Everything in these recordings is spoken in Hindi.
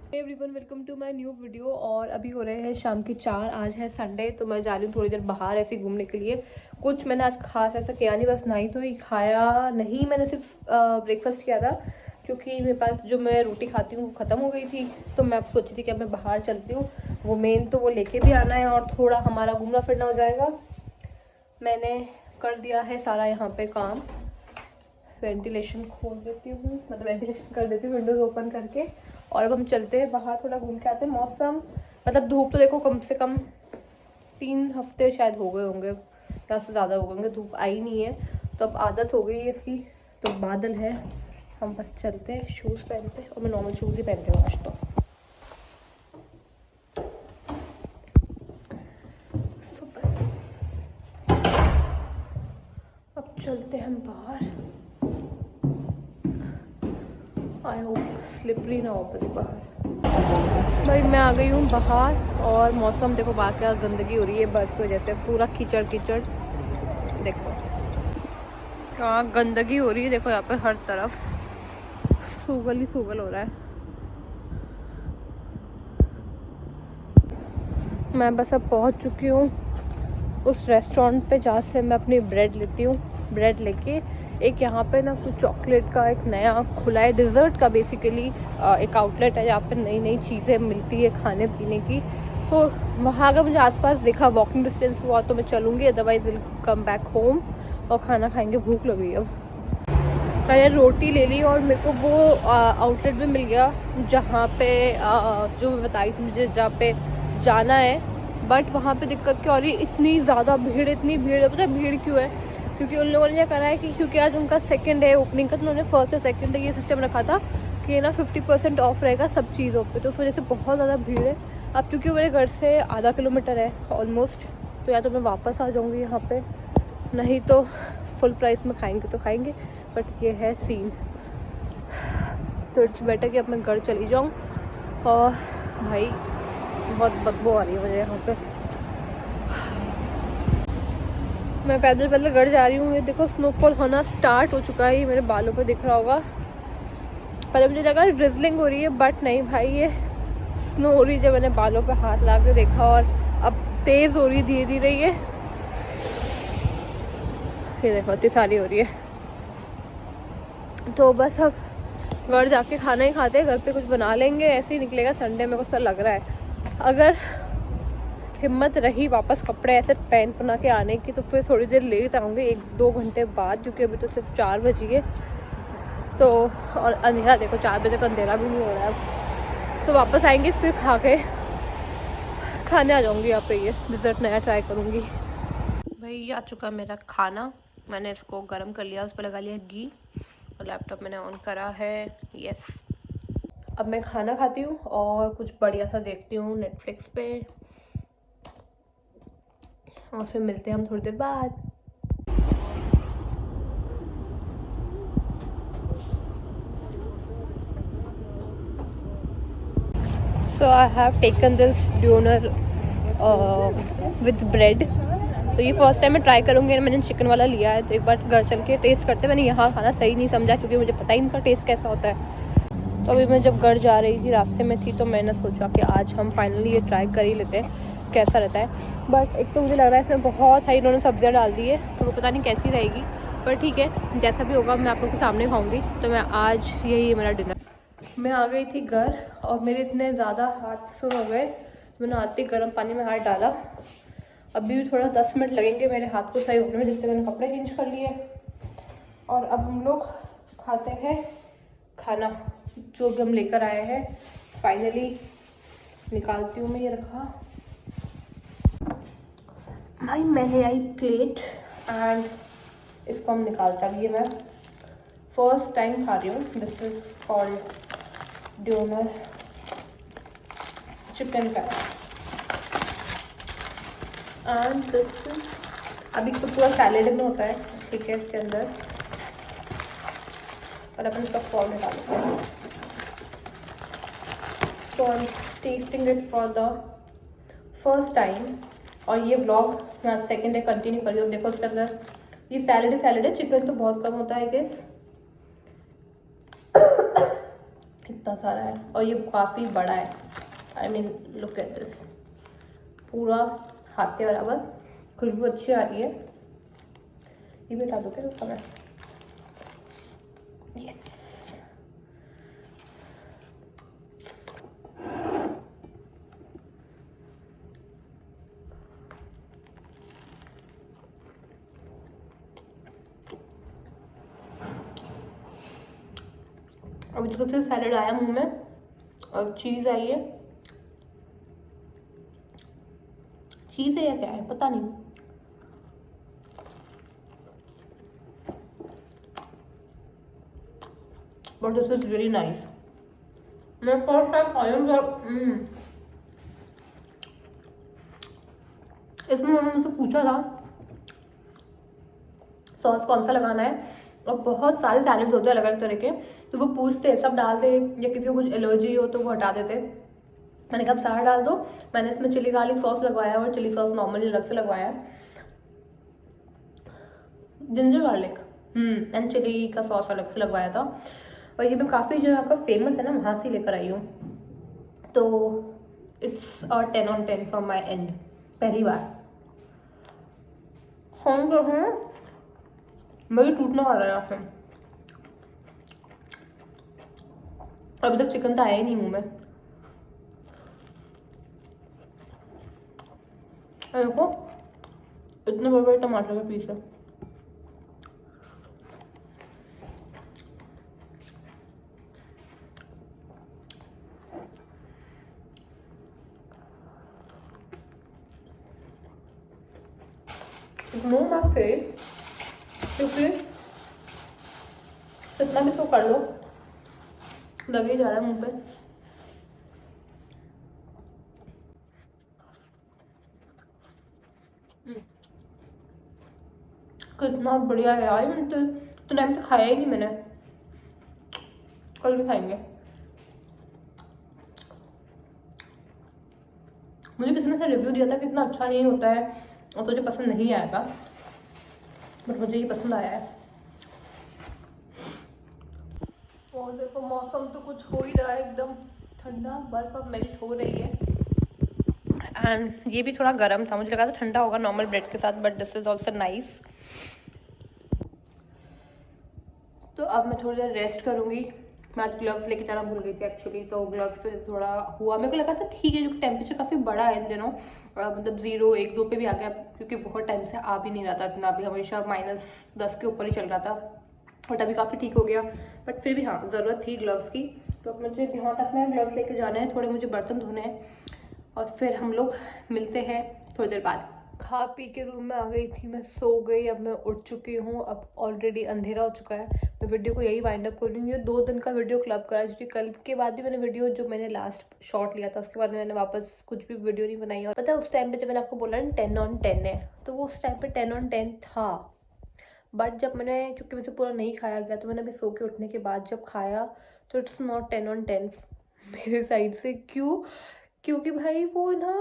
Everyone, welcome to my new video. और अभी हो रहे हैं शाम के 4। आज है संडे, तो मैं जा रही हूँ थोड़ी देर बाहर ऐसे घूमने के लिए। कुछ मैंने आज खास ऐसा किया नहीं, बस नहीं तो ही खाया नहीं, मैंने सिर्फ ब्रेकफास्ट किया था क्योंकि मेरे पास जो मैं रोटी खाती हूँ वो ख़त्म हो गई थी। तो मैं अब सोची थी कि अब मैं बाहर चलती हूँ, वो मेन तो वो लेके भी आना है और थोड़ा हमारा घूमना फिरना हो जाएगा। मैंने कर दिया है सारा यहाँ पे काम। वेंटिलेशन खोल देती हूँ, मतलब वेंटिलेशन कर देती हूँ विंडोज़ ओपन करके। और अब हम चलते हैं बाहर, थोड़ा घूम के आते हैं। मौसम मतलब धूप तो देखो कम से कम 3 हफ्ते शायद हो गए होंगे या से ज़्यादा हो गए होंगे, धूप आई नहीं है। तो अब आदत हो गई है इसकी। तो बादल है, हम बस चलते हैं, शूज़ पहनते हैं। और मैं नॉर्मल शूज़ ही पहनती हूँ आज तो बस अब चलते हैं हम बाहर। आई होप स्लिपरी ना हो बस बाहर। भाई मैं आ गई हूँ बाहर और मौसम देखो बाहर क्या गंदगी हो रही है बर्फ़ की वजह से, पूरा कीचड़ कीचड़। देखो क्या गंदगी हो रही है, देखो यहाँ पे हर तरफ सूगल ही सूगल हो रहा है। मैं बस अब पहुँच चुकी हूँ उस रेस्टोरेंट पे जहाँ से मैं अपनी ब्रेड लेती हूँ। ब्रेड लेके एक यहाँ पे ना कुछ चॉकलेट का एक नया खुला है, डिज़र्ट का बेसिकली एक आउटलेट है जहाँ पे नई नई चीज़ें मिलती है खाने पीने की। तो वहाँ अगर मुझे आसपास देखा, वॉकिंग डिस्टेंस हुआ तो मैं चलूँगी, otherwise will come back home और खाना खाएंगे। भूख लगी अब। मैंने रोटी ले ली और मेरे को वो आउटलेट भी मिल गया जहाँ पे जो मैं बताई थी मुझे जहाँ पे जाना है। बट वहाँ पे दिक्कत क्या हो रही है, इतनी ज़्यादा भीड़, इतनी भीड़ है। पता है भीड़ क्यों है? क्योंकि उन लोगों ने ये करा है कि क्योंकि आज उनका सेकंड है ओपनिंग का, तो उन्होंने फर्स्ट और सेकंड डे ये सिस्टम रखा था कि ना 50% ऑफ रहेगा सब चीज़ों पे। तो उस वजह से बहुत ज़्यादा भीड़ है। अब क्योंकि मेरे घर से आधा किलोमीटर है ऑलमोस्ट, तो या तो मैं वापस आ जाऊँगी यहाँ पर, नहीं तो फुल प्राइस में खाएँगे तो खाएँगे। बट ये है सीन, तो इट्स बेटर कि अब मैं घर चली जाऊँ। और भाई बहुत बदबू आ रही है मुझे यहाँ पे। मैं पैदल पैदल घर जा रही हूँ। ये देखो स्नोफॉल होना स्टार्ट हो चुका है, ये मेरे बालों पे दिख रहा होगा। पहले मुझे लगा ड्रिजलिंग हो रही है, बट नहीं भाई, ये स्नो हो रही है। जब मैंने बालों पे हाथ ला के देखा, और अब तेज़ हो रही है धीरे धीरे। ये देखो इतनी सारी हो रही है। तो बस अब घर जाके खाना ही खाते हैं, घर पे कुछ बना लेंगे, ऐसे ही निकलेगा संडे। मेरे को तो लग रहा है अगर हिम्मत रही वापस कपड़े ऐसे पहन के आने की, तो फिर थोड़ी देर लेट आऊँगी, 1-2 घंटे बाद, क्योंकि अभी तो सिर्फ 4 बज गए। तो और अंधेरा देखो, 4 बजे तक अंधेरा भी नहीं हो रहा है। तो वापस आएंगे, फिर खा के खाने आ जाऊँगी यहाँ पे। ये डिज़र्ट नया ट्राई करूँगी। भाई आ चुका मेरा खाना, मैंने इसको गर्म कर लिया, उस पर लगा लिया घी और लैपटॉप मैंने ऑन करा है। यस, अब मैं खाना खाती हूँ और कुछ बढ़िया सा देखती हूँ नेटफ्लिक्स पे, और फिर मिलते हैं हम थोड़ी देर बाद। So I have taken this doner with bread. तो ये फर्स्ट टाइम मैं ट्राई करूँगी। मैंने चिकन वाला लिया है, तो एक बार घर चल के टेस्ट करते। मैंने यहाँ खाना सही नहीं समझा क्योंकि मुझे पता ही नहीं था टेस्ट कैसा होता है। तो अभी मैं जब घर जा रही थी, रास्ते में थी, तो मैंने सोचा कि आज हम फाइनली ये ट्राई कर ही लेते हैं कैसा रहता है। बट एक तो मुझे लग रहा है इसमें बहुत सारी इन्होंने सब्जियाँ डाल दी है, तो वो पता नहीं कैसी रहेगी। पर ठीक है, जैसा भी होगा मैं आप लोग के सामने खाऊंगी। तो मैं आज यही है मेरा डिनर। मैं आ गई थी घर और मेरे इतने ज़्यादा हाथ सुन हो गए, तो मैंने आते ही गर्म पानी में हाथ डाला। अभी भी थोड़ा 10 मिनट लगेंगे मेरे हाथ को सही होने में, जिससे मैंने कपड़े चेंज कर लिए। और अब हम लोग खाते हैं खाना जो भी हम लेकर आए हैं। फाइनली निकालती हूँ मैं, ये रखा भाई, मैंने आई प्लेट एंड इसको हम निकालता भी। ये मैं फर्स्ट टाइम खा रही हूँ। This is called donor chicken pack and this is, अभी तो पूरा सैलेड में होता है, ठीक है, इसके अंदर। और अपन इसका फॉल निकालते हैं। So I'm tasting it for the first time। और ये व्लॉग मैं आज सेकेंड डे कंटिन्यू कर रही हूँ। देखो इसके अंदर ये सैलेड है, चिकन तो बहुत कम होता है गेस। इतना सारा है और ये काफ़ी बड़ा है। I mean look at this, पूरा हाथ के बराबर। खुशबू अच्छी आ रही है। ये बता दो क्या उसका मैं। यस, अभी तो सबसे सैलेड आया मुंह में और चीज़ आई है। चीज़ है या क्या है पता नहीं। But this is really nice. मैं फर्स्ट टाइम खाई हूँ जब इसमें उन्होंने मुझसे पूछा था सॉस कौन सा लगाना है, और बहुत सारे सैलेड्स होते हैं अलग अलग तरह के, तो वो पूछते सब डाल दे या किसी को कुछ एलर्जी हो तो वो हटा देते। मैंने कहा सारा डाल दो। मैंने इसमें चिली गार्लिक सॉस लगवाया और चिली सॉस नॉर्मली अलग से लगवाया, जिंजर गार्लिक एंड चिली का सॉस अलग से लगवाया था। और ये भी काफ़ी जो यहाँ का फेमस है ना, वहाँ से लेकर आई हूँ। तो it's a 10 on 10 from my and. पहली बार हम जो है मेरी टूटने वाला है यहाँ से। अभी तक चिकन तो आया ही नहीं मुंह में। देखो इतने बड़े बड़े टमाटर के पीस है। नो माई फेस, क्योंकि इतना भी तो कर लो, लगे जा रहा है मुंह पे। कितना बढ़िया है यार। मैंने तो टाइम तो खाया ही नहीं मैंने। कल भी खाएंगे। मुझे किसी ने रिव्यू दिया था कि इतना अच्छा नहीं होता है और तुझे पसंद नहीं आएगा, बट मुझे ये पसंद आया है। और देखो मौसम तो कुछ हो ही रहा है, एकदम ठंडा, बर्फ अब मेल्ट हो रही है। एंड ये भी थोड़ा गर्म था, मुझे लगा था ठंडा होगा नॉर्मल ब्रेड के साथ, but this is also nice. तो अब मैं थोड़ी देर रेस्ट करूँगी। मैं आज ग्लव्स लेके जाना भूल गई थी एक्चुअली, तो ग्लव्स पे थोड़ा हुआ। मेरे को लगा था ठीक है, जो टेम्परेचर काफ़ी बड़ा है इन दिनों, मतलब 0, 1, 2 पे भी आ गया, क्योंकि बहुत टाइम से आ भी नहीं रहा था इतना, अभी हमेशा -10 के ऊपर ही चल रहा था। बट अभी काफ़ी ठीक हो गया, बट फिर भी हाँ ज़रूरत थी ग्लव्स की। तो अब मुझे ध्यान रखना है, ग्लव्स लेके जाना है, थोड़े मुझे बर्तन धोने हैं, और फिर हम लोग मिलते हैं थोड़ी देर बाद। खा पी के रूम में आ गई थी, मैं सो गई। अब मैं उठ चुकी हूँ, अब ऑलरेडी अंधेरा हो चुका है। मैं वीडियो को यही वाइंड अप कर रही हूँ। ये 2 दिन का वीडियो क्लब करा, क्योंकि कल के बाद भी मैंने वीडियो, जो मैंने लास्ट शॉट लिया था उसके बाद मैंने वापस कुछ भी वीडियो नहीं बनाई। और पता है उस टाइम पे जब मैंने आपको बोला ना 10 on 10 है, तो वो उस टाइम पे 10 on 10 था। बट जब मैंने, क्योंकि मुझे पूरा नहीं खाया गया, तो मैंने अभी सो के उठने के बाद जब खाया तो इट्स नॉट 10 on 10 मेरे साइड से। क्यों? क्योंकि भाई वो ना,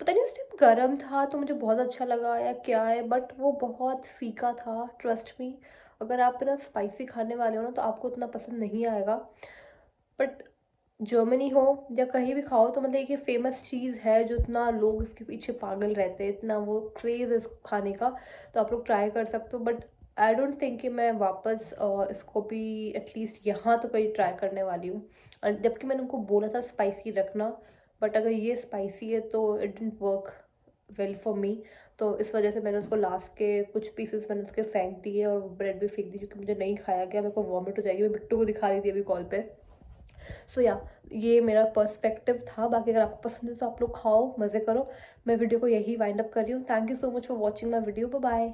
पता नहीं उस टाइम गर्म था तो मुझे बहुत अच्छा लगा या क्या है, बट वो बहुत फीका था। ट्रस्ट मी, अगर आप ना स्पाइसी खाने वाले हो ना तो आपको उतना पसंद नहीं आएगा। बट जर्मनी हो या कहीं भी खाओ तो मतलब ये फेमस चीज़ है, जो इतना लोग इसके पीछे पागल रहते हैं, इतना वो क्रेज़ है इस खाने का, तो आप लोग ट्राई कर सकते हो। बट आई डोंट थिंक कि मैं वापस इसको भी एटलीस्ट यहाँ तो कहीं ट्राई करने वाली हूँ। जबकि मैंने उनको बोला था स्पाइसी रखना, बट अगर ये स्पाइसी है तो it didn't work well for me. तो इस वजह से मैंने उसको लास्ट के कुछ पीसेस मैंने उसके फेंक दिए, और ब्रेड भी फेंक दी, क्योंकि मुझे नहीं खाया गया। मेरे को वॉमिट हो जाएगी। मैं बिट्टू को दिखा रही थी अभी कॉल पे। सो या ये मेरा पर्सपेक्टिव था। बाकी अगर आपको पसंद है तो आप लोग खाओ, मज़े करो। मैं वीडियो को यही वाइंड अप कर रही हूँ। Thank you so much for watching my video. Bye bye.